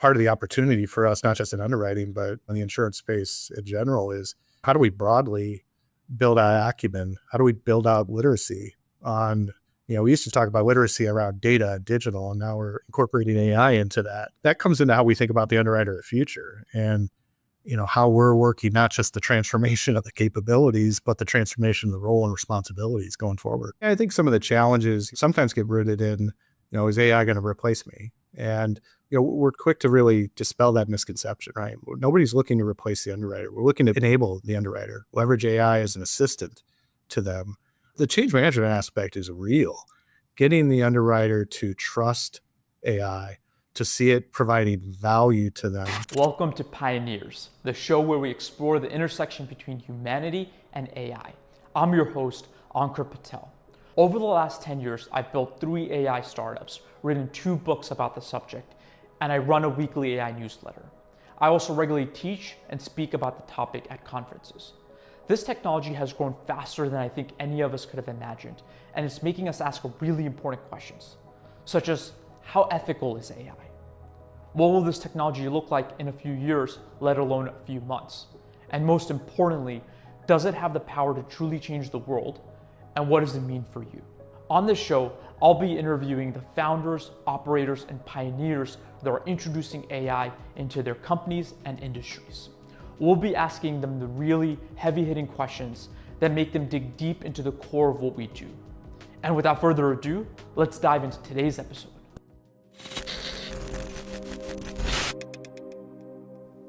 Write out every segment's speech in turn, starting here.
part of the opportunity for us, not just in underwriting, but in the insurance space in general, is how do we broadly build out acumen? How do we build out literacy on, we used to talk about literacy around data and digital, and now we're incorporating AI into that. That comes into how we think about the underwriter of the future and, how we're working, not just the transformation of the capabilities, but the transformation of the role and responsibilities going forward. And I think some of the challenges sometimes get rooted in, is AI going to replace me? And, we're quick to really dispel that misconception, right? Nobody's looking to replace the underwriter. We're looking to enable the underwriter, leverage AI as an assistant to them. The change management aspect is real. Getting the underwriter to trust AI, to see it providing value to them. Welcome to Pioneers, the show where we explore the intersection between humanity and AI. I'm your host, Ankur Patel. Over the last 10 years, I've built 3 AI startups, written 2 books about the subject, and I run a weekly AI newsletter. I also regularly teach and speak about the topic at conferences. This technology has grown faster than I think any of us could have imagined, and it's making us ask really important questions, such as how ethical is AI? What will this technology look like in a few years, let alone a few months? And most importantly, does it have the power to truly change the world? And what does it mean for you? On this show, I'll be interviewing the founders, operators, and pioneers that are introducing AI into their companies and industries. We'll be asking them the really heavy-hitting questions that make them dig deep into the core of what we do. And without further ado, let's dive into today's episode.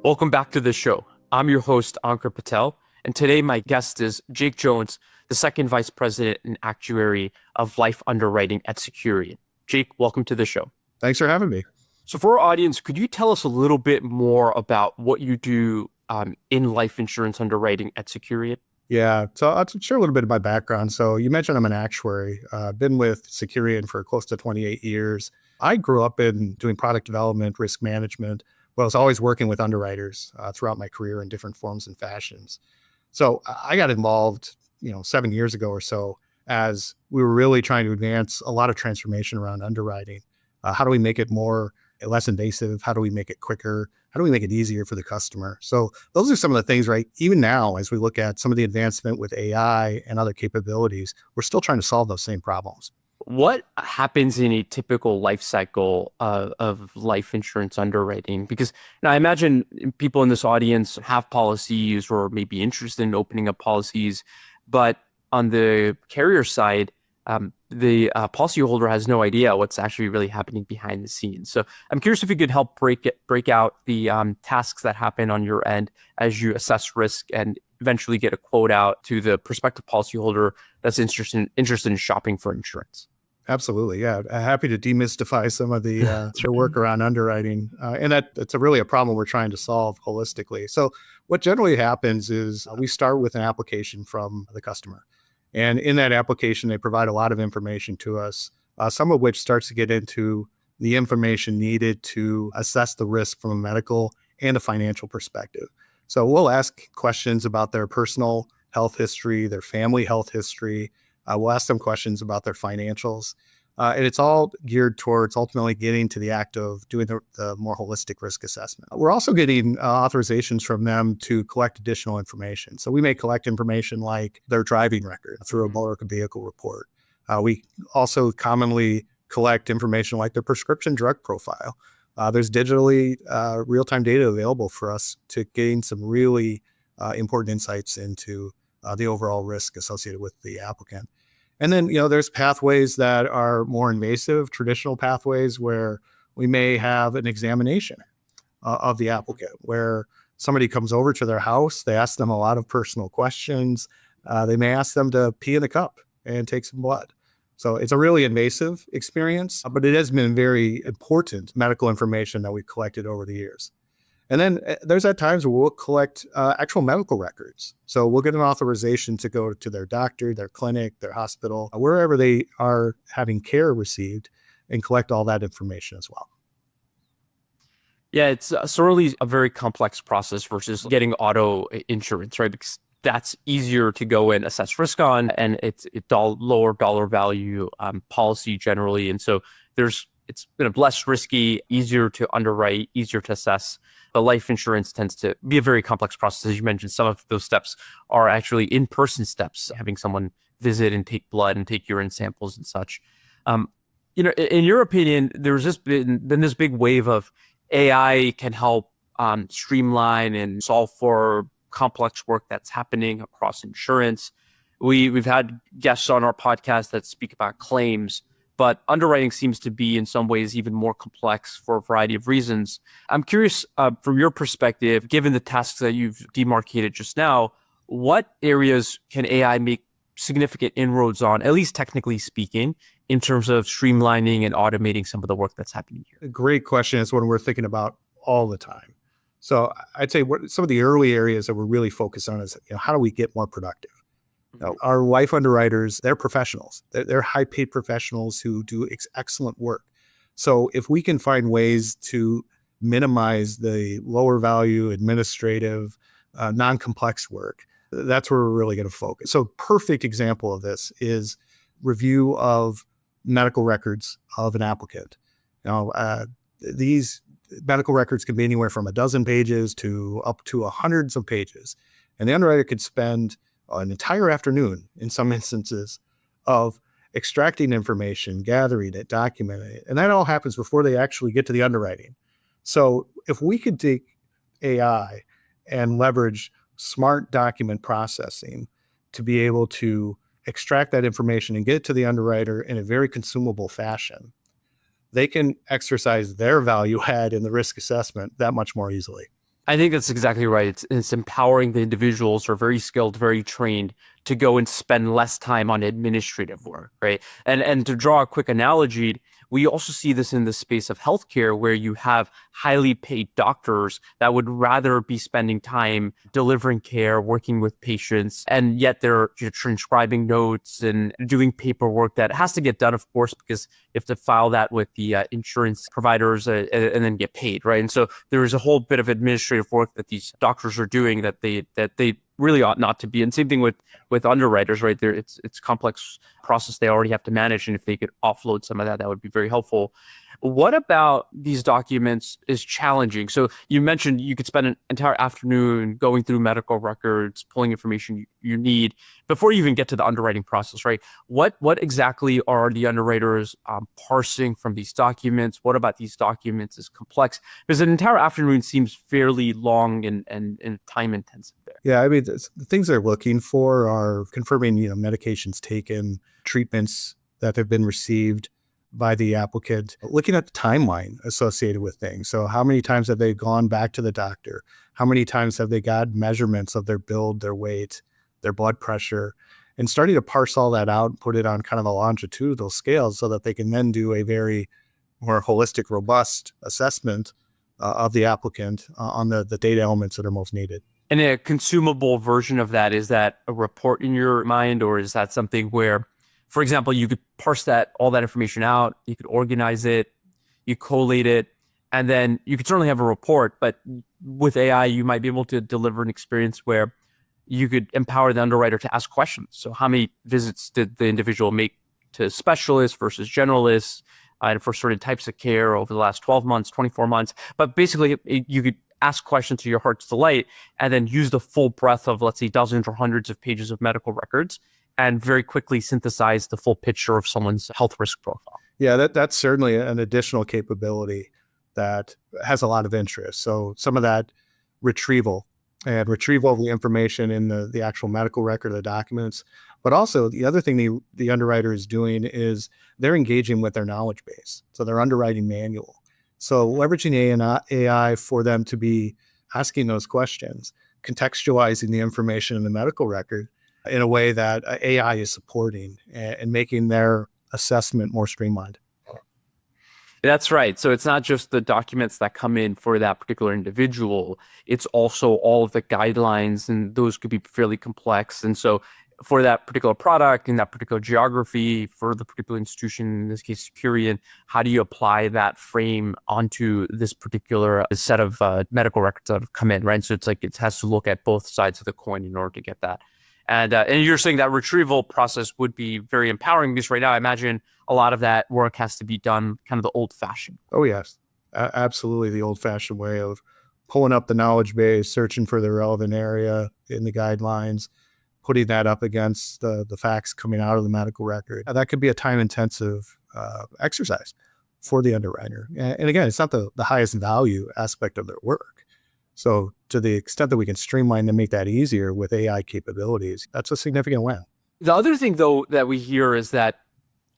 Welcome back to the show. I'm your host, Ankur Patel, and today my guest is Jake Jones, the second vice president and actuary of life underwriting at Securian. Jake, welcome to the show. Thanks for having me. So for our audience, could you tell us a little bit more about what you do in life insurance underwriting at Securian? Yeah, so I'll share a little bit of my background. So you mentioned I'm an actuary. I've been with Securian for close to 28 years. I grew up in doing product development, risk management. Well, I was always working with underwriters throughout my career in different forms and fashions. So I got involved, 7 years ago or so, as we were really trying to advance a lot of transformation around underwriting. How do we make it less invasive? How do we make it quicker? How do we make it easier for the customer? So those are some of the things, right? Even now, as we look at some of the advancement with AI and other capabilities, we're still trying to solve those same problems. What happens in a typical life cycle of life insurance underwriting? Because now I imagine people in this audience have policies or may be interested in opening up policies, but on the carrier side, the policyholder has no idea what's actually really happening behind the scenes. So I'm curious if you could help break out the tasks that happen on your end as you assess risk and eventually get a quote out to the prospective policyholder that's interested in shopping for insurance. Absolutely. Yeah. Happy to demystify some of the work around underwriting. And that's really a problem we're trying to solve holistically. So what generally happens is we start with an application from the customer. And in that application, they provide a lot of information to us, some of which starts to get into the information needed to assess the risk from a medical and a financial perspective. So we'll ask questions about their personal health history, their family health history. We'll ask them questions about their financials. And it's all geared towards ultimately getting to the act of doing the more holistic risk assessment. We're also getting authorizations from them to collect additional information. So we may collect information like their driving record through a motor vehicle report. We also commonly collect information like their prescription drug profile. There's digitally real-time data available for us to gain some really important insights into the overall risk associated with the applicant. And then, there's pathways that are more invasive, traditional pathways where we may have an examination of the applicant, where somebody comes over to their house, they ask them a lot of personal questions. They may ask them to pee in a cup and take some blood. So it's a really invasive experience, but it has been very important medical information that we've collected over the years. And then there's at times where we'll collect actual medical records. So we'll get an authorization to go to their doctor, their clinic, their hospital, wherever they are having care received, and collect all that information as well. Yeah, it's certainly a very complex process versus getting auto insurance, right? Because that's easier to go and assess risk on, and it's lower dollar value policy generally. And so there's it's less risky, easier to underwrite, easier to assess. But life insurance tends to be a very complex process. As you mentioned, some of those steps are actually in-person steps, having someone visit and take blood and take urine samples and such. In your opinion, there's just been this big wave of AI can help streamline and solve for complex work that's happening across insurance. We've had guests on our podcast that speak about claims, but underwriting seems to be in some ways even more complex for a variety of reasons. I'm curious, from your perspective, given the tasks that you've demarcated just now, what areas can AI make significant inroads on, at least technically speaking, in terms of streamlining and automating some of the work that's happening here? A great question. It's one we're thinking about all the time. So I'd say some of the early areas that we're really focused on is, how do we get more productive? Our life underwriters, they're professionals. They're high-paid professionals who do excellent work. So if we can find ways to minimize the lower value, administrative, non-complex work, that's where we're really going to focus. So perfect example of this is review of medical records of an applicant. These medical records can be anywhere from a dozen pages to up to hundreds of pages. And the underwriter could spend an entire afternoon, in some instances, of extracting information, gathering it, documenting it. And that all happens before they actually get to the underwriting. So if we could take AI and leverage smart document processing to be able to extract that information and get it to the underwriter in a very consumable fashion, they can exercise their value add in the risk assessment that much more easily. I think that's exactly right. It's empowering the individuals who are very skilled, very trained to go and spend less time on administrative work, right? And to draw a quick analogy, we also see this in the space of healthcare, where you have highly paid doctors that would rather be spending time delivering care, working with patients, and yet they're transcribing notes and doing paperwork that has to get done, of course, because you have to file that with the insurance providers and then get paid, right? And so there is a whole bit of administrative work that these doctors are doing that they really ought not to be. And same thing with underwriters, right? It's complex process they already have to manage. And if they could offload some of that, that would be very helpful. What about these documents is challenging? So you mentioned you could spend an entire afternoon going through medical records, pulling information you need before you even get to the underwriting process, right? What exactly are the underwriters parsing from these documents? What about these documents is complex? Because an entire afternoon seems fairly long and time intensive there. Yeah, I mean, the things they're looking for are confirming, medications taken, treatments that have been received by the applicant, looking at the timeline associated with things. So how many times have they gone back to the doctor? How many times have they got measurements of their build, their weight, their blood pressure, and starting to parse all that out and put it on kind of a longitudinal scale so that they can then do a very more holistic, robust assessment of the applicant on the data elements that are most needed. And a consumable version of that, is that a report in your mind, or is that something where, for example, you could parse all that information out, you could organize it, you collate it, and then you could certainly have a report, but with AI, you might be able to deliver an experience where you could empower the underwriter to ask questions. So how many visits did the individual make to specialists versus generalists, and for certain types of care over the last 12 months, 24 months? But basically, you could ask questions to your heart's delight and then use the full breadth of, let's say, dozens or hundreds of pages of medical records and very quickly synthesize the full picture of someone's health risk profile. Yeah, that's certainly an additional capability that has a lot of interest. So some of that retrieval of the information in the actual medical record, the documents, but also the other thing the underwriter is doing is they're engaging with their knowledge base. So their underwriting manual. So leveraging AI for them to be asking those questions, contextualizing the information in the medical record in a way that AI is supporting and making their assessment more streamlined. That's right. So it's not just the documents that come in for that particular individual. It's also all of the guidelines, and those could be fairly complex. And so for that particular product in that particular geography, for the particular institution, in this case, Securian, how do you apply that frame onto this particular set of medical records that have come in, right? So it's like it has to look at both sides of the coin in order to get that. And you're saying that retrieval process would be very empowering because right now I imagine a lot of that work has to be done kind of the old-fashioned. Oh, yes. Absolutely the old-fashioned way of pulling up the knowledge base, searching for the relevant area in the guidelines, putting that up against the facts coming out of the medical record. That could be a time-intensive exercise for the underwriter. And again, it's not the highest value aspect of their work. So to the extent that we can streamline and make that easier with AI capabilities, that's a significant win. The other thing, though, that we hear is that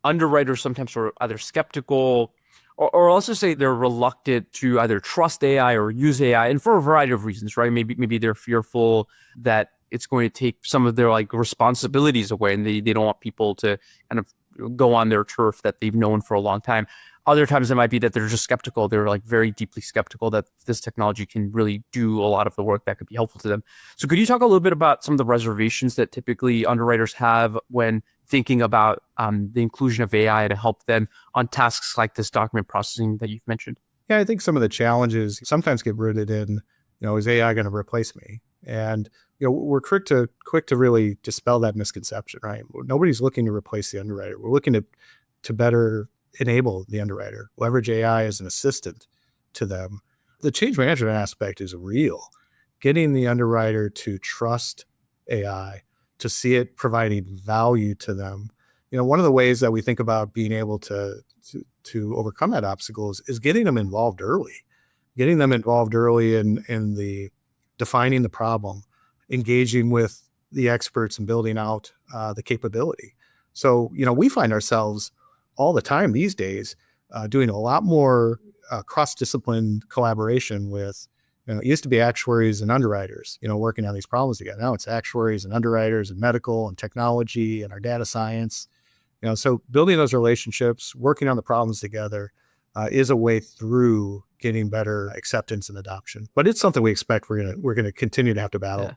underwriters sometimes are either skeptical or also say they're reluctant to either trust AI or use AI, and for a variety of reasons, right? Maybe they're fearful that it's going to take some of their like responsibilities away, and they don't want people to kind of go on their turf that they've known for a long time. Other times it might be that they're just skeptical. They're like very deeply skeptical that this technology can really do a lot of the work that could be helpful to them. So could you talk a little bit about some of the reservations that typically underwriters have when thinking about the inclusion of AI to help them on tasks like this document processing that you've mentioned? Yeah, I think some of the challenges sometimes get rooted in, is AI going to replace me? And we're quick to really dispel that misconception, right? Nobody's looking to replace the underwriter. We're looking to better enable the underwriter, leverage AI as an assistant to them. The change management aspect is real. Getting the underwriter to trust AI, to see it providing value to them. One of the ways that we think about being able to overcome that obstacle is getting them involved early. Getting them involved early in the defining the problem, engaging with the experts and building out the capability. So, we find ourselves all the time these days doing a lot more cross-discipline collaboration with, it used to be actuaries and underwriters, working on these problems together. Now it's actuaries and underwriters and medical and technology and our data science. So building those relationships, working on the problems together is a way through getting better acceptance and adoption. But it's something we expect we're gonna continue to have to battle.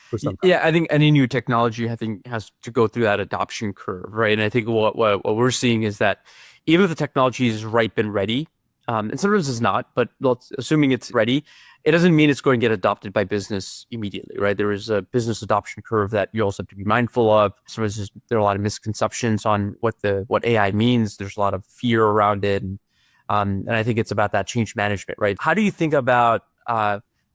For some time. Yeah, I think any new technology, has to go through that adoption curve, right? And I think what we're seeing is that even if the technology is ripe and ready, and sometimes it's not, but assuming it's ready, it doesn't mean it's going to get adopted by business immediately, right? There is a business adoption curve that you also have to be mindful of. Sometimes there are a lot of misconceptions on what AI means. There's a lot of fear around it, and I think it's about that change management, right? How do you think about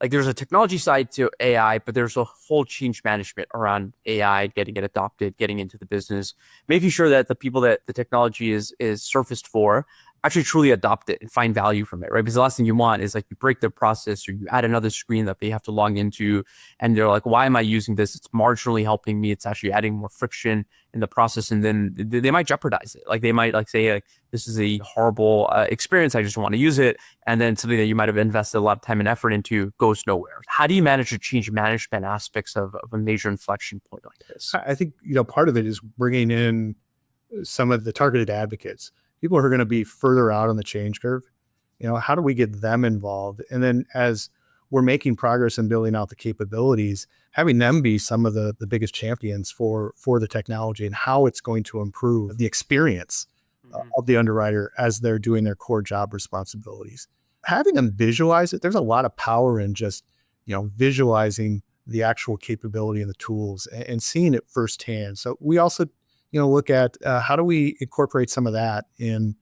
like there's a technology side to AI, but there's a whole change management around AI, getting it adopted, getting into the business, making sure that the people that the technology is surfaced for actually truly adopt it and find value from it, right? Because the last thing you want is like you break their process or you add another screen that they have to log into and they're like, why am I using this? It's marginally helping me. It's actually adding more friction in the process. And then they might jeopardize it. Like they might like say, like, this is a horrible experience. I just want to use it. And then something that you might have invested a lot of time and effort into goes nowhere. How do you manage the change management aspects of a major inflection point like this? I think, part of it is bringing in some of the targeted advocates, people who are going to be further out on the change curve. How do we get them involved? And then as we're making progress in building out the capabilities, having them be some of the biggest champions for the technology and how it's going to improve the experience of the underwriter as they're doing their core job responsibilities. Having them visualize it, there's a lot of power in just, visualizing the actual capability and the tools and seeing it firsthand. So we also look at how do we incorporate some of that in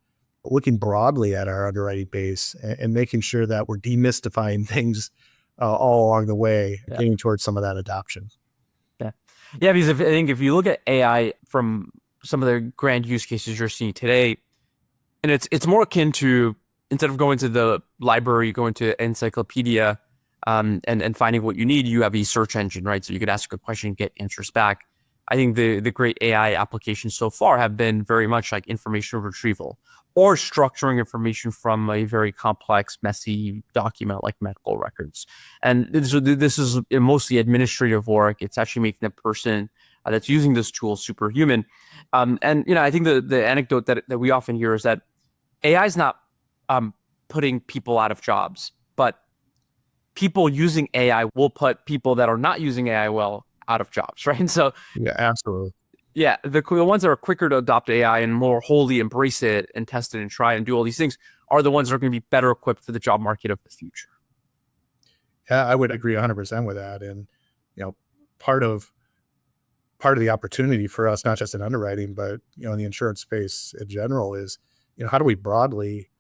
looking broadly at our underwriting base and making sure that we're demystifying things all along the way, getting towards some of that adoption. Yeah, because I think if you look at AI from some of the grand use cases you're seeing today, and it's more akin to, instead of going to the library, you go into encyclopedia and finding what you need, you have a search engine, right? So you could ask a question, get answers back. I think the great AI applications so far have been very much like information retrieval or structuring information from a very complex, messy document like medical records. And so this is mostly administrative work. It's actually making the person that's using this tool superhuman. And I think the anecdote that we often hear is that AI is not putting people out of jobs, but people using AI will put people that are not using AI well out of jobs, right? And so, yeah, absolutely. Yeah, the ones that are quicker to adopt AI and more wholly embrace it and test it and try and do all these things are the ones that are going to be better equipped for the job market of the future. Yeah, I would agree 100% with that. And, part of part of the opportunity for us, not just in underwriting, but in the insurance space in general, is how do we broadly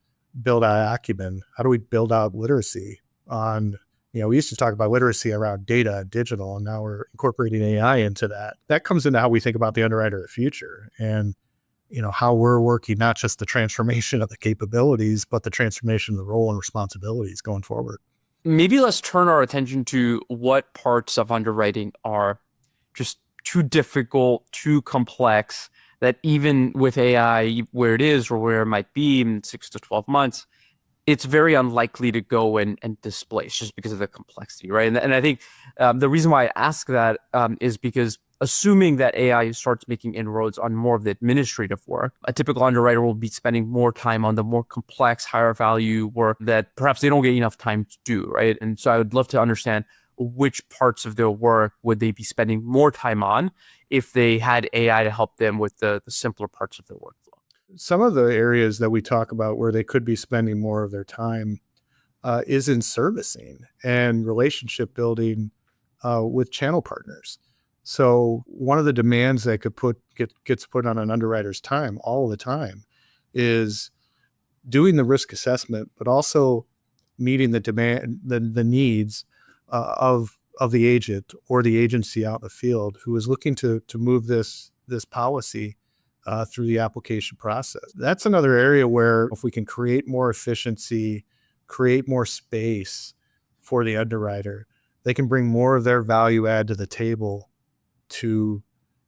build out acumen? How do we build out literacy on? We used to talk about literacy around data and digital, and now we're incorporating AI into that. That comes into how we think about the underwriter of the future, and how we're working not just the transformation of the capabilities, but the transformation of the role and responsibilities going forward. Maybe let's turn our attention to what parts of underwriting are just too difficult, too complex, that even with AI where it is or where it might be in 6 to 12 months, it's very unlikely to go and displace just because of the complexity, right? And I think the reason why I ask that is because assuming that AI starts making inroads on more of the administrative work, a typical underwriter will be spending more time on the more complex, higher value work that perhaps they don't get enough time to do, right? And so I would love to understand which parts of their work would they be spending more time on if they had AI to help them with the simpler parts of their workflow. Some of the areas that we talk about where they could be spending more of their time is in servicing and relationship building with channel partners. So one of the demands that gets put on an underwriter's time all the time is doing the risk assessment, but also meeting the demand, the needs of the agent or the agency out in the field who is looking to move this policy through the application process. That's another area where if we can create more efficiency, create more space for the underwriter, they can bring more of their value add to the table to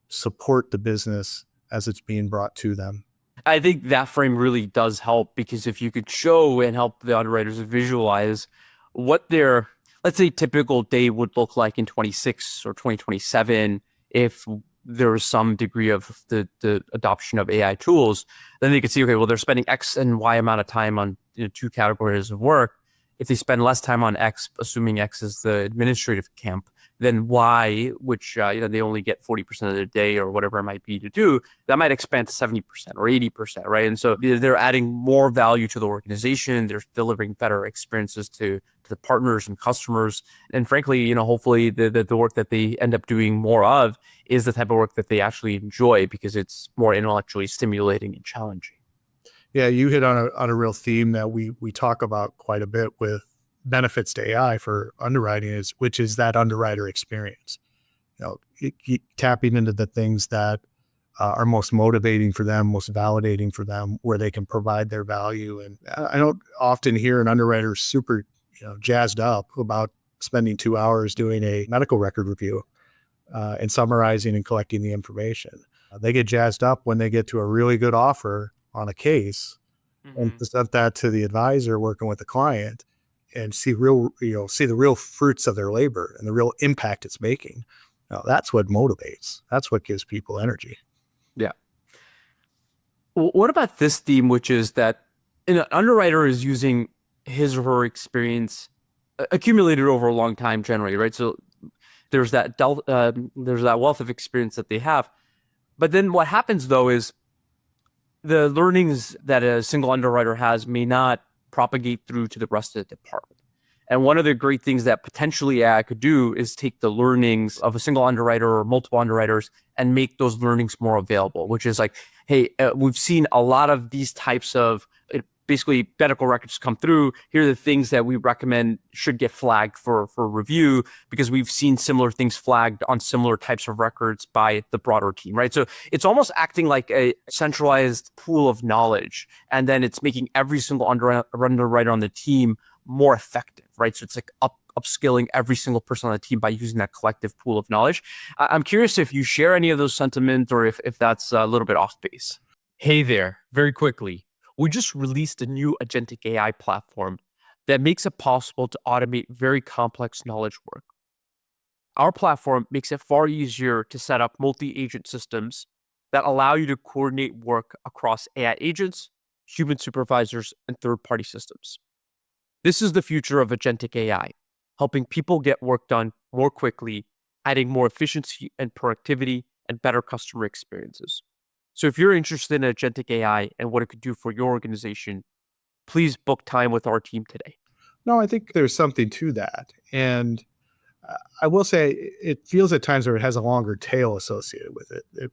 support the business as it's being brought to them. I think that frame really does help, because if you could show and help the underwriters visualize what their, let's say, typical day would look like in 26 or 2027, if there was some degree of the adoption of AI tools, then they could see, okay, well, they're spending X and Y amount of time on two categories of work. If they spend less time on X, assuming X is the administrative camp, then Y, which they only get 40% of their day or whatever it might be to do, that might expand to 70% or 80%, right? And so they're adding more value to the organization. They're delivering better experiences to the partners and customers. And frankly, hopefully the work that they end up doing more of is the type of work that they actually enjoy, because it's more intellectually stimulating and challenging. Yeah, you hit on a real theme that we talk about quite a bit with benefits to AI for underwriting, which is that underwriter experience. Tapping into the things that are most motivating for them, most validating for them, where they can provide their value. And I don't often hear an underwriter super jazzed up about spending 2 hours doing a medical record review and summarizing and collecting the information. They get jazzed up when they get to a really good offer on a case and present that to the advisor working with the client and see the real fruits of their labor and the real impact it's making. Now, that's what motivates. That's what gives people energy. Yeah. Well, what about this theme, which is that an underwriter is using his or her experience accumulated over a long time generally, right? So there's that wealth of experience that they have. But then what happens, though, is the learnings that a single underwriter has may not propagate through to the rest of the department. And one of the great things that potentially AI could do is take the learnings of a single underwriter or multiple underwriters and make those learnings more available, which is like, hey, we've seen a lot of these types of basically medical records come through. Here are the things that we recommend should get flagged for review, because we've seen similar things flagged on similar types of records by the broader team, right? So it's almost acting like a centralized pool of knowledge, and then it's making every single underwriter on the team more effective, right? So it's like upskilling every single person on the team by using that collective pool of knowledge. I'm curious if you share any of those sentiments, or if that's a little bit off base. Hey there, very quickly. We just released a new agentic AI platform that makes it possible to automate very complex knowledge work. Our platform makes it far easier to set up multi-agent systems that allow you to coordinate work across AI agents, human supervisors, and third-party systems. This is the future of agentic AI, helping people get work done more quickly, adding more efficiency and productivity, and better customer experiences. So if you're interested in agentic AI and what it could do for your organization, please book time with our team today. No, I think there's something to that. And I will say it feels at times where it has a longer tail associated with it.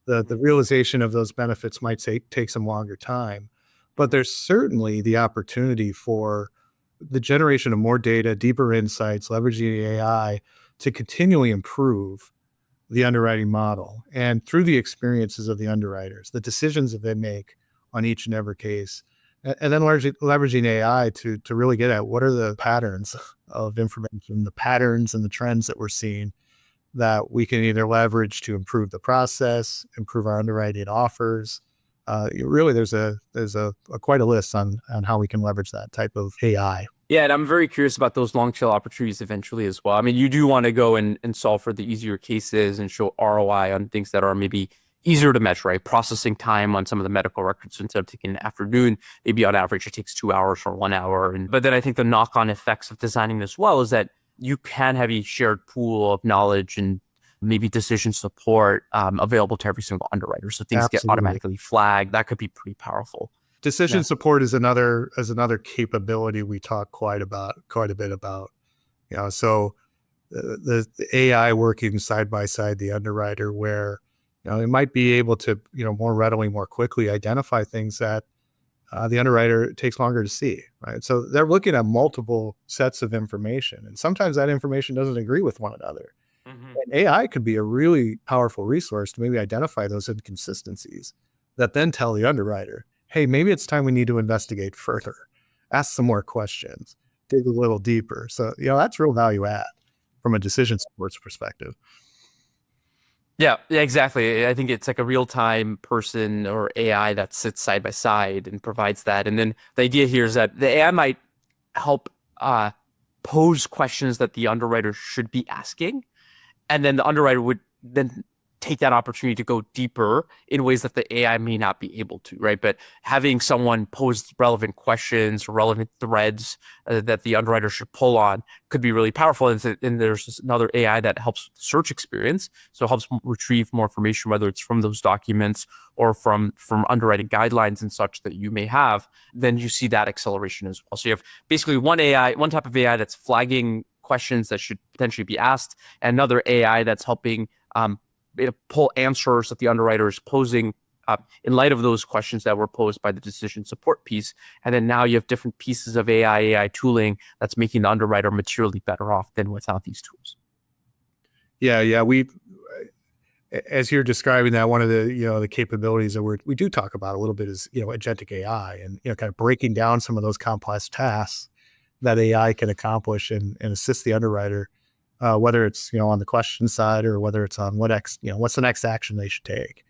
The realization of those benefits might take some longer time, but there's certainly the opportunity for the generation of more data, deeper insights, leveraging AI to continually improve the underwriting model. And through the experiences of the underwriters, the decisions that they make on each and every case, and then leveraging AI to really get at what are the patterns of information, the patterns and the trends that we're seeing that we can either leverage to improve the process, improve our underwriting offers. Really, there's a quite a list on how we can leverage that type of AI. Yeah, and I'm very curious about those long tail opportunities eventually as well. I mean, you do want to go and solve for the easier cases and show ROI on things that are maybe easier to measure, right? Processing time on some of the medical records instead of taking an afternoon, maybe on average it takes 2 hours or 1 hour. But then I think the knock-on effects of designing this well is that you can have a shared pool of knowledge and maybe decision support available to every single underwriter. So things get Absolutely. automatically flagged. That could be pretty powerful. Decision support is another capability we talk quite a bit about. So the AI working side by side the underwriter, where it might be able to more readily, more quickly identify things that the underwriter takes longer to see. Right, so they're looking at multiple sets of information, and sometimes that information doesn't agree with one another. And AI could be a really powerful resource to maybe identify those inconsistencies that then tell the underwriter, hey, maybe it's time we need to investigate further, ask some more questions, dig a little deeper. So, that's real value add from a decision support's perspective. Yeah, exactly. I think it's like a real-time person or AI that sits side by side and provides that. And then the idea here is that the AI might help pose questions that the underwriter should be asking. And then the underwriter would then take that opportunity to go deeper in ways that the AI may not be able to, right? But having someone pose relevant questions, relevant threads that the underwriter should pull on could be really powerful. And there's another AI that helps with the search experience. So it helps retrieve more information, whether it's from those documents or from underwriting guidelines and such that you may have. Then you see that acceleration as well. So you have basically one type of AI that's flagging questions that should potentially be asked, and another AI that's helping pull answers that the underwriter is posing in light of those questions that were posed by the decision support piece. And then now you have different pieces of AI tooling that's making the underwriter materially better off than without these tools. Yeah. As you're describing that, one of the the capabilities that we do talk about a little bit is agentic AI, and kind of breaking down some of those complex tasks that AI can accomplish and assist the underwriter, whether it's on the question side or whether it's on what's the next action they should take.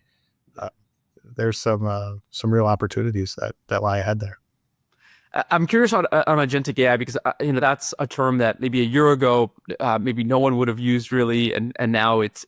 There's some real opportunities that lie ahead there. I'm curious on agentic AI because that's a term that maybe a year ago maybe no one would have used really, and now it's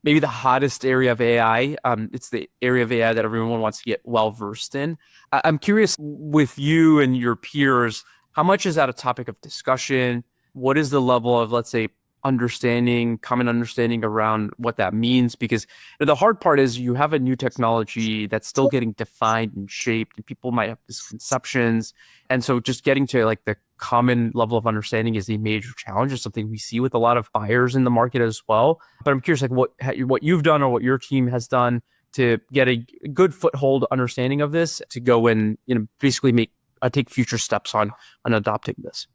maybe the hottest area of AI. It's the area of AI that everyone wants to get well versed in. I'm curious with you and your peers, how much is that a topic of discussion? What is the level of, let's say, common understanding around what that means? Because the hard part is you have a new technology that's still getting defined and shaped, and people might have misconceptions. And so just getting to like the common level of understanding is a major challenge. It's something we see with a lot of buyers in the market as well. But I'm curious, like what you've done or what your team has done to get a good foothold understanding of this to go and basically take future steps on adopting this.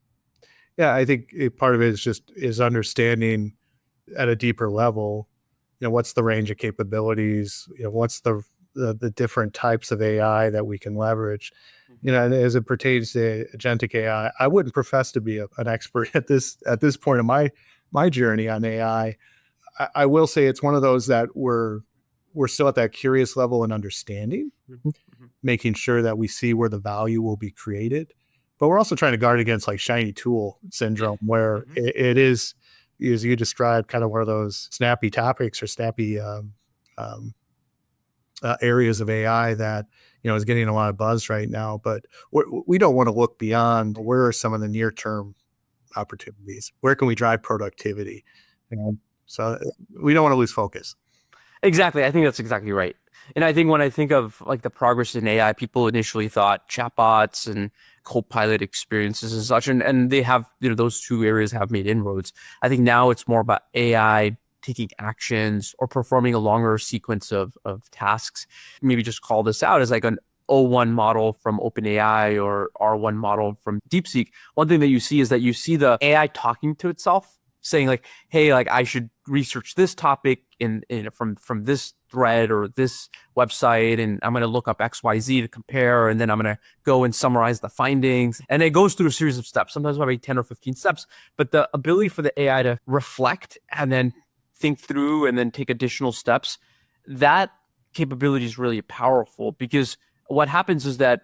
Yeah, I think part of it is understanding at a deeper level, what's the range of capabilities, what's the different types of AI that we can leverage. And as it pertains to agentic AI, I wouldn't profess to be an expert at this point in my journey on AI. I will say it's one of those that we're still at that curious level in understanding, making sure that we see where the value will be created. But we're also trying to guard against like shiny tool syndrome, where it is, as you described, kind of one of those snappy topics or snappy areas of AI that is getting a lot of buzz right now. But we don't want to look beyond where are some of the near-term opportunities. Where can we drive productivity? So we don't want to lose focus. Exactly. I think that's exactly right. And I think when I think of like the progress in AI, people initially thought chatbots and co-pilot experiences and such, and they have, those two areas have made inroads. I think now it's more about AI taking actions or performing a longer sequence of tasks. Maybe just call this out as like an O1 model from OpenAI or R1 model from DeepSeek. One thing that you see is that you see the AI talking to itself, saying like, hey, like I should research this topic from this thread or this website, and I'm going to look up XYZ to compare, and then I'm going to go and summarize the findings. And it goes through a series of steps, sometimes maybe 10 or 15 steps. But the ability for the AI to reflect and then think through and then take additional steps, that capability is really powerful, because what happens is that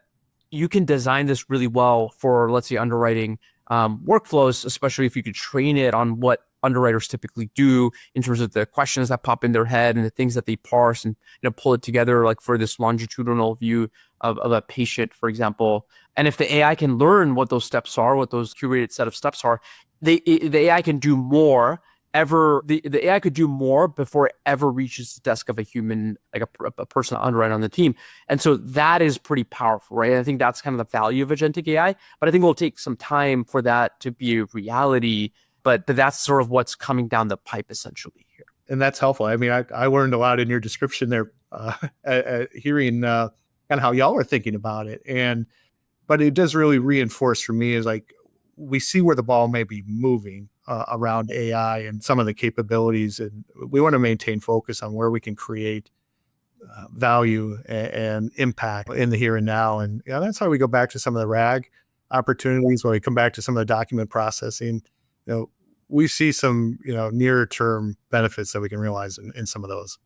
you can design this really well for, let's say, underwriting workflows, especially if you could train it on what underwriters typically do in terms of the questions that pop in their head and the things that they parse and pull it together, like for this longitudinal view of a patient, for example. And if the AI can learn what those steps are, what those curated set of steps are, the AI can do more. The AI could do more before it ever reaches the desk of a human, like a person underwriter on the team. And so that is pretty powerful, right? And I think that's kind of the value of agentic AI, but I think it will take some time for that to be a reality, but that's sort of what's coming down the pipe essentially here. And that's helpful. I mean, I learned a lot in your description there, hearing kind of how y'all are thinking about it. But it does really reinforce for me is like, we see where the ball may be moving around AI and some of the capabilities, and we want to maintain focus on where we can create value and impact in the here and now. And that's how we go back to some of the RAG opportunities. When we come back to some of the document processing, we see some nearer term benefits that we can realize in some of those.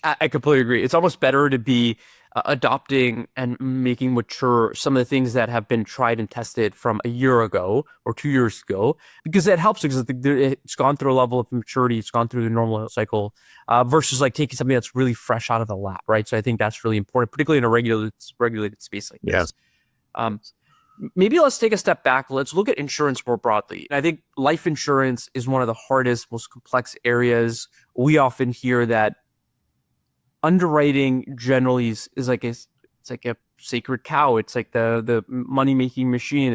I completely agree. It's almost better to be adopting and making mature some of the things that have been tried and tested from a year ago or 2 years ago, because it helps, because it's gone through a level of maturity, it's gone through the normal cycle, versus like taking something that's really fresh out of the lab, right? So I think that's really important, particularly in a regulated space like this. Yes. Maybe let's take a step back. Let's look at insurance more broadly. I think life insurance is one of the hardest, most complex areas. We often hear that underwriting generally is like it's like a sacred cow. It's like the money making machine.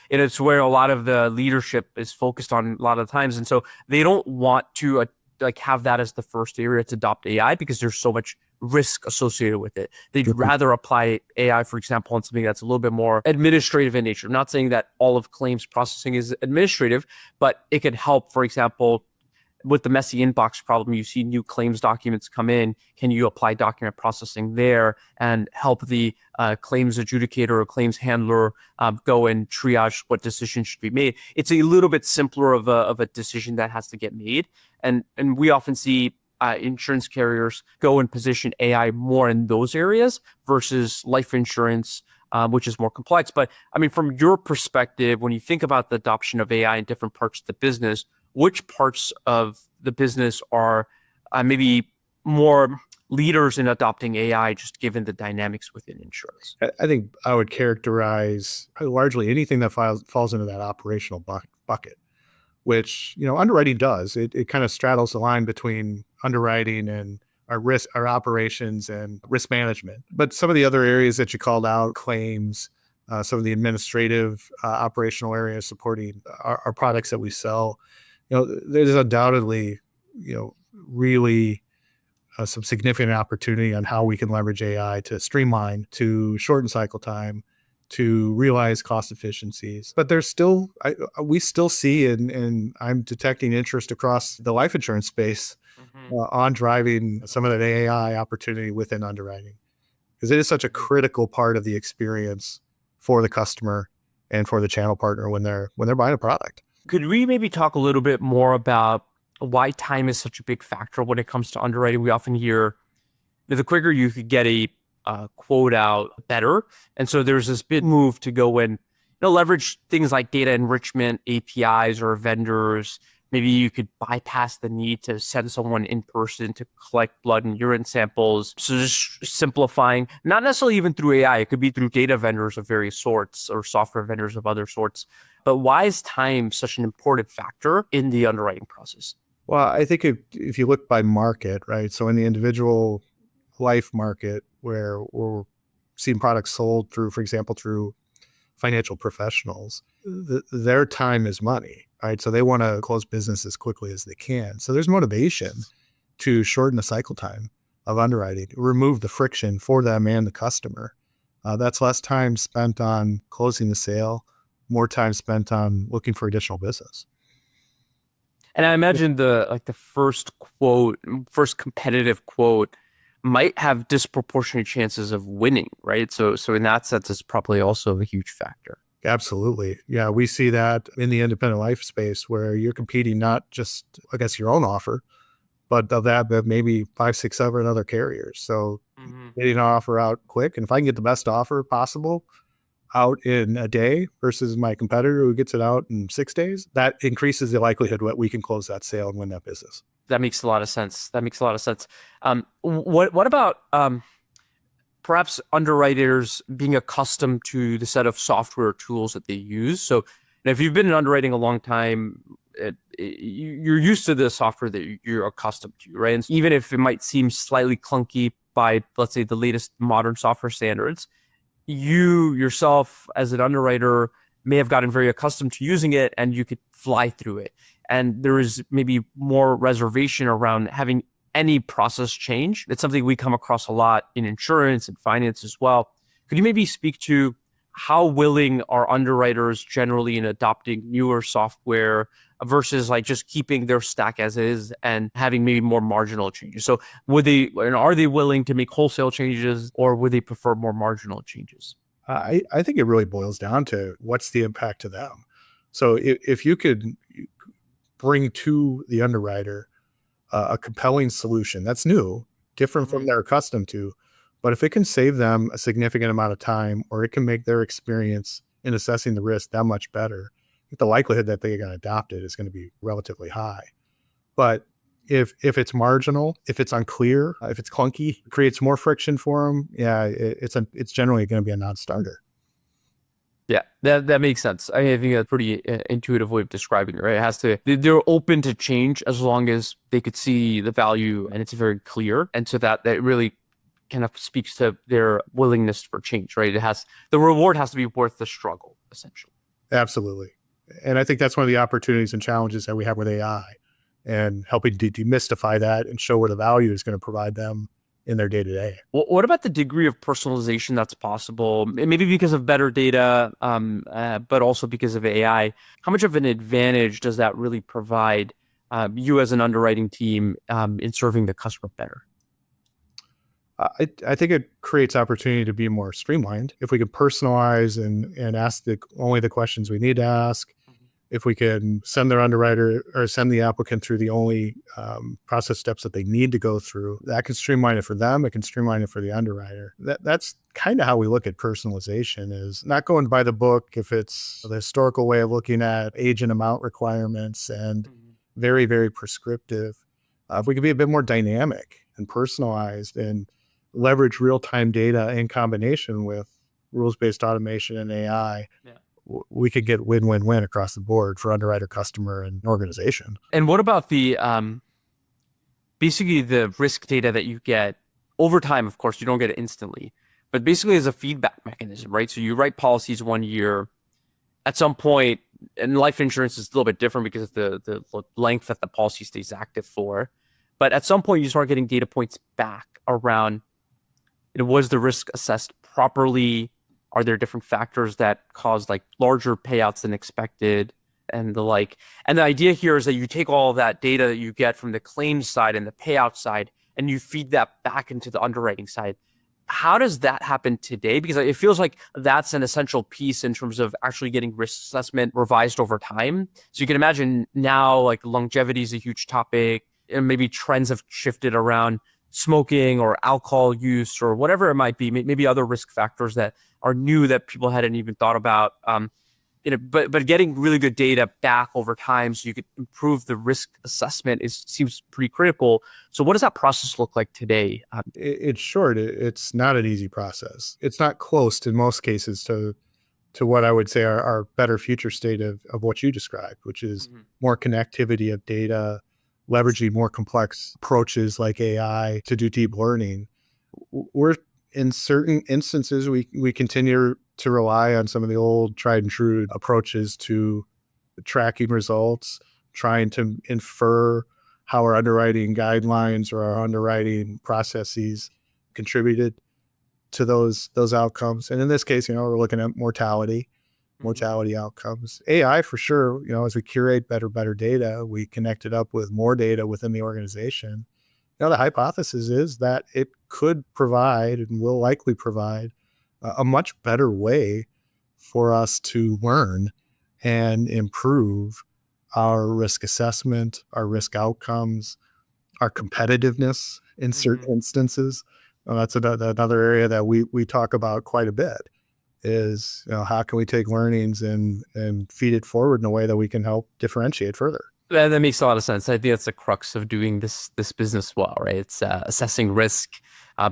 It's where a lot of the leadership is focused on a lot of times, and so they don't want to like have that as the first area to adopt AI, because there's so much risk associated with it. They'd rather apply AI, for example, on something that's a little bit more administrative in nature. I'm not saying that all of claims processing is administrative, but it could help, for example, with the messy inbox problem. You see new claims documents come in. Can you apply document processing there and help the claims adjudicator or claims handler go and triage what decision should be made? It's a little bit simpler of a decision that has to get made. And we often see insurance carriers go and position AI more in those areas versus life insurance, which is more complex. But I mean, from your perspective, when you think about the adoption of AI in different parts of the business, which parts of the business are maybe more leaders in adopting AI, just given the dynamics within insurance? I think I would characterize largely anything that falls into that operational bucket, which underwriting does. It kind of straddles the line between underwriting and our operations and risk management. But some of the other areas that you called out, claims, some of the administrative operational areas supporting our products that we sell, there's undoubtedly, really some significant opportunity on how we can leverage AI to streamline, to shorten cycle time, to realize cost efficiencies. But there's still, we still see, and I'm detecting interest across the life insurance space on driving some of that AI opportunity within underwriting, because it is such a critical part of the experience for the customer and for the channel partner when they're buying a product. Could we maybe talk a little bit more about why time is such a big factor when it comes to underwriting? We often hear that the quicker you could get a quote out, better. And so there's this big move to go and leverage things like data enrichment, APIs, or vendors. Maybe you could bypass the need to send someone in person to collect blood and urine samples. So just simplifying, not necessarily even through AI, it could be through data vendors of various sorts or software vendors of other sorts. But why is time such an important factor in the underwriting process? Well, I think if you look by market, right? So in the individual life market where we're seeing products sold through, for example, through financial professionals, their time is money, right? So they want to close business as quickly as they can. So there's motivation to shorten the cycle time of underwriting, remove the friction for them and the customer. That's less time spent on closing the sale, more time spent on looking for additional business. And I imagine the first competitive quote might have disproportionate chances of winning, right? So in that sense, it's probably also a huge factor. Absolutely. Yeah, we see that in the independent life space where you're competing not just against your own offer, but of that, but maybe 5, 6, 7 other carriers. So getting an offer out quick. And if I can get the best offer possible out in a day versus my competitor who gets it out in 6 days, that increases the likelihood that we can close that sale and win that business. That makes a lot of sense. What about perhaps underwriters being accustomed to the set of software tools that they use? So if you've been in underwriting a long time, you're used to the software that you're accustomed to, right? And even if it might seem slightly clunky by, let's say, the latest modern software standards, you yourself as an underwriter may have gotten very accustomed to using it and you could fly through it. And there is maybe more reservation around having any process change. It's something we come across a lot in insurance and finance as well. Could you maybe speak to how willing are underwriters generally in adopting newer software versus just keeping their stack as is and having maybe more marginal changes? So are they willing to make wholesale changes, or would they prefer more marginal changes? I think it really boils down to what's the impact to them. So if you could bring to the underwriter a compelling solution that's new, different from they're accustomed to, but if it can save them a significant amount of time, or it can make their experience in assessing the risk that much better, the likelihood that they're going to adopt it is going to be relatively high. But if it's marginal, if it's unclear, if it's clunky, it creates more friction for them, it's generally going to be a non-starter. Yeah, that makes sense. I think that's a pretty intuitive way of describing it, right? They're open to change as long as they could see the value and it's very clear. And so that really kind of speaks to their willingness for change, right? The reward has to be worth the struggle, essentially. Absolutely. And I think that's one of the opportunities and challenges that we have with AI, and helping to demystify that and show where the value is going to provide them in their day-to-day. What about the degree of personalization that's possible? Maybe because of better data, but also because of AI. How much of an advantage does that really provide you as an underwriting team in serving the customer better? I think it creates opportunity to be more streamlined. If we can personalize and ask only the questions we need to ask, if we can send their underwriter or send the applicant through the only process steps that they need to go through, that can streamline it for them. It can streamline it for the underwriter. That's kind of how we look at personalization, is not going by the book if it's the historical way of looking at age and amount requirements and very, very prescriptive. If we could be a bit more dynamic and personalized and leverage real-time data in combination with rules-based automation and AI, we could get win-win-win across the board for underwriter, customer, and organization. And what about the basically the risk data that you get over time? Of course, you don't get it instantly, but basically as a feedback mechanism, right? So you write policies 1 year. At some point, and life insurance is a little bit different because of the length that the policy stays active for. But at some point, you start getting data points back around, was the risk assessed properly? Are there different factors that cause larger payouts than expected and the like? And the idea here is that you take all of that data that you get from the claims side and the payout side, and you feed that back into the underwriting side. How does that happen today? Because it feels like that's an essential piece in terms of actually getting risk assessment revised over time. So you can imagine now, longevity is a huge topic, and maybe trends have shifted around smoking or alcohol use or whatever it might be, maybe other risk factors that are new that people hadn't even thought about. But getting really good data back over time so you could improve the risk assessment seems pretty critical. So what does that process look like today? It's short. It's not an easy process. It's not close in most cases to what I would say our better future state of what you described, which is more connectivity of data, leveraging more complex approaches like AI to do deep learning. We're in certain instances, we continue to rely on some of the old tried and true approaches to tracking results, trying to infer how our underwriting guidelines or our underwriting processes contributed to those outcomes. And in this case, we're looking at mortality outcomes. AI for sure, as we curate better data, we connect it up with more data within the organization. The hypothesis is that it could provide and will likely provide a much better way for us to learn and improve our risk assessment, our risk outcomes, our competitiveness in certain instances. That's another area that we talk about quite a bit is, how can we take learnings and feed it forward in a way that we can help differentiate further? That makes a lot of sense. I think that's the crux of doing this business well, right? It's assessing risk,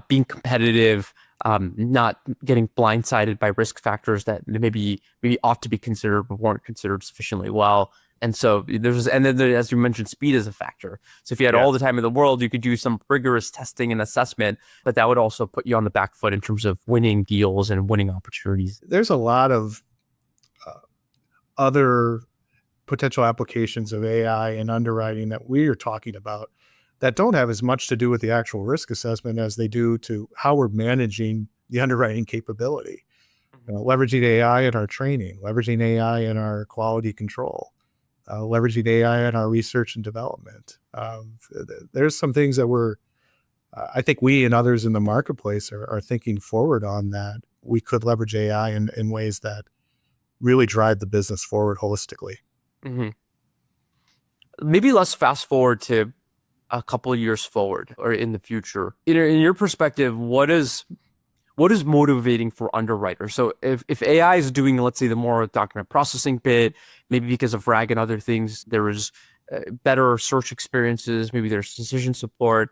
being competitive, not getting blindsided by risk factors that maybe ought to be considered but weren't considered sufficiently well. And so as you mentioned, speed is a factor. So if you had all the time in the world, you could do some rigorous testing and assessment, but that would also put you on the back foot in terms of winning deals and winning opportunities. There's a lot of other potential applications of AI and underwriting that we are talking about that don't have as much to do with the actual risk assessment as they do to how we're managing the underwriting capability. Leveraging AI in our training, leveraging AI in our quality control, leveraging AI in our research and development. There's some things that I think we and others in the marketplace are thinking forward on, that we could leverage AI in ways that really drive the business forward holistically. Mm-hmm. Maybe let's fast forward to a couple of years forward or in the future. In your perspective, what is motivating for underwriters? So if AI is doing, let's say, the more document processing bit, maybe because of RAG and other things, there is better search experiences, maybe there's decision support.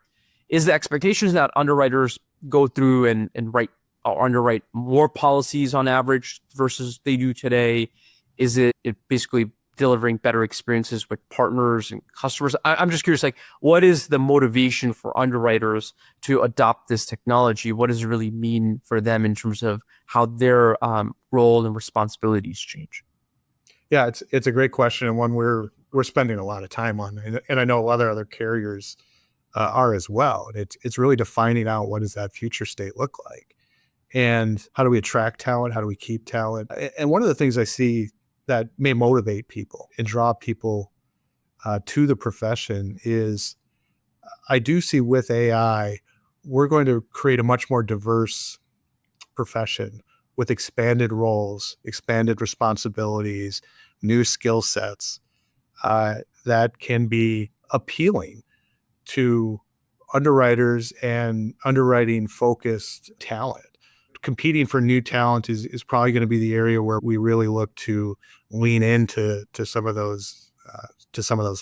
Is the expectation that underwriters go through and write or underwrite more policies on average versus they do today? Is it basically delivering better experiences with partners and customers? I'm just curious, what is the motivation for underwriters to adopt this technology? What does it really mean for them in terms of how their role and responsibilities change? Yeah, it's a great question, and one we're spending a lot of time on, and I know a lot of other carriers are as well. And it's really defining out, what does that future state look like, and how do we attract talent? How do we keep talent? And one of the things I see that may motivate people and draw people to the profession is, I do see with AI, we're going to create a much more diverse profession with expanded roles, expanded responsibilities, new skill sets that can be appealing to underwriters and underwriting focused talent. Competing for new talent is probably going to be the area where we really look to lean into some of those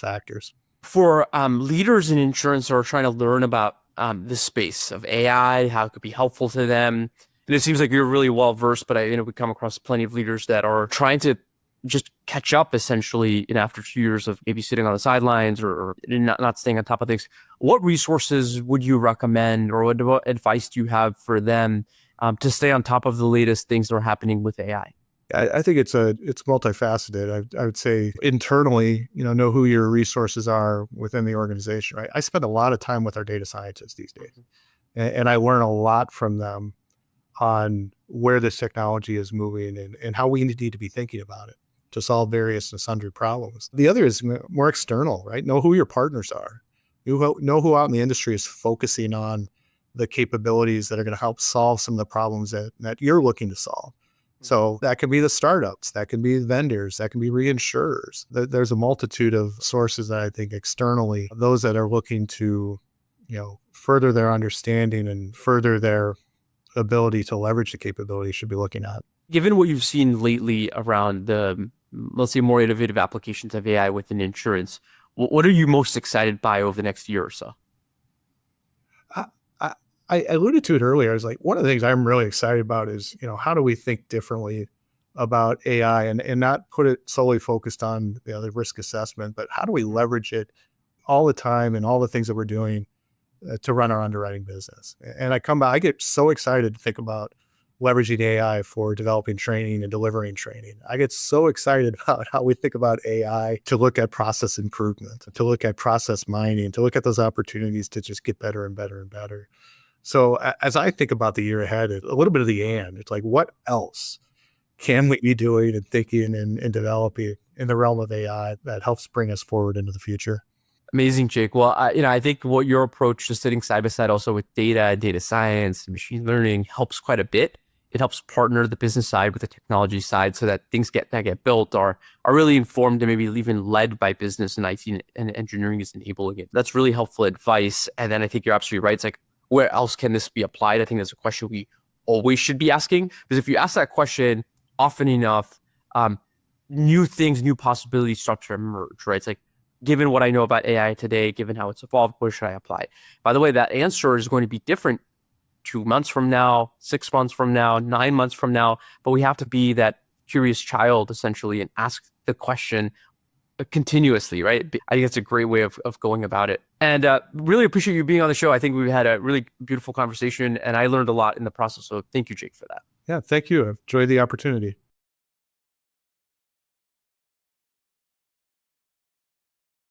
factors. For leaders in insurance who are trying to learn about this space of AI, how it could be helpful to them, and it seems like you're really well versed, but we come across plenty of leaders that are trying to just catch up essentially after 2 years of maybe sitting on the sidelines or not staying on top of things. What resources would you recommend, or what advice do you have for them to stay on top of the latest things that are happening with AI? I think it's multifaceted. I would say internally, know who your resources are within the organization, right? I spend a lot of time with our data scientists these days, and I learn a lot from them on where this technology is moving and how we need to be thinking about it to solve various and sundry problems. The other is more external, right? Know who your partners are. Know who out in the industry is focusing on the capabilities that are going to help solve some of the problems that you're looking to solve. So that can be the startups, that can be vendors, that can be reinsurers. There's a multitude of sources that I think externally, those that are looking to, further their understanding and further their ability to leverage the capability should be looking at. Given what you've seen lately around the, let's say, more innovative applications of AI within insurance, what are you most excited by over the next year or so? I alluded to it earlier. I was like, one of the things I'm really excited about is, how do we think differently about AI and not put it solely focused on the risk assessment, but how do we leverage it all the time and all the things that we're doing to run our underwriting business. And I get so excited to think about leveraging AI for developing training and delivering training. I get so excited about how we think about AI to look at process improvement, to look at process mining, to look at those opportunities to just get better and better and better. So as I think about the year ahead, a little bit of the and, it's like, what else can we be doing and thinking and developing in the realm of AI that helps bring us forward into the future? Amazing, Jake. Well, I think what your approach to sitting side by side also with data science, machine learning helps quite a bit. It helps partner the business side with the technology side so that things that get built are really informed and maybe even led by business, and IT and engineering is enabling it. That's really helpful advice. And then I think you're absolutely right. It's like, where else can this be applied? I think that's a question we always should be asking, because if you ask that question often enough, new things, new possibilities start to emerge, right? It's like, given what I know about AI today, given how it's evolved, where should I apply? By the way, that answer is going to be different 2 months from now, 6 months from now, 9 months from now, but we have to be that curious child essentially and ask the question continuously, right? I think that's a great way of going about it. And really appreciate you being on the show. I think we had a really beautiful conversation and I learned a lot in the process. So thank you, Jake, for that. Yeah, thank you. I've enjoyed the opportunity.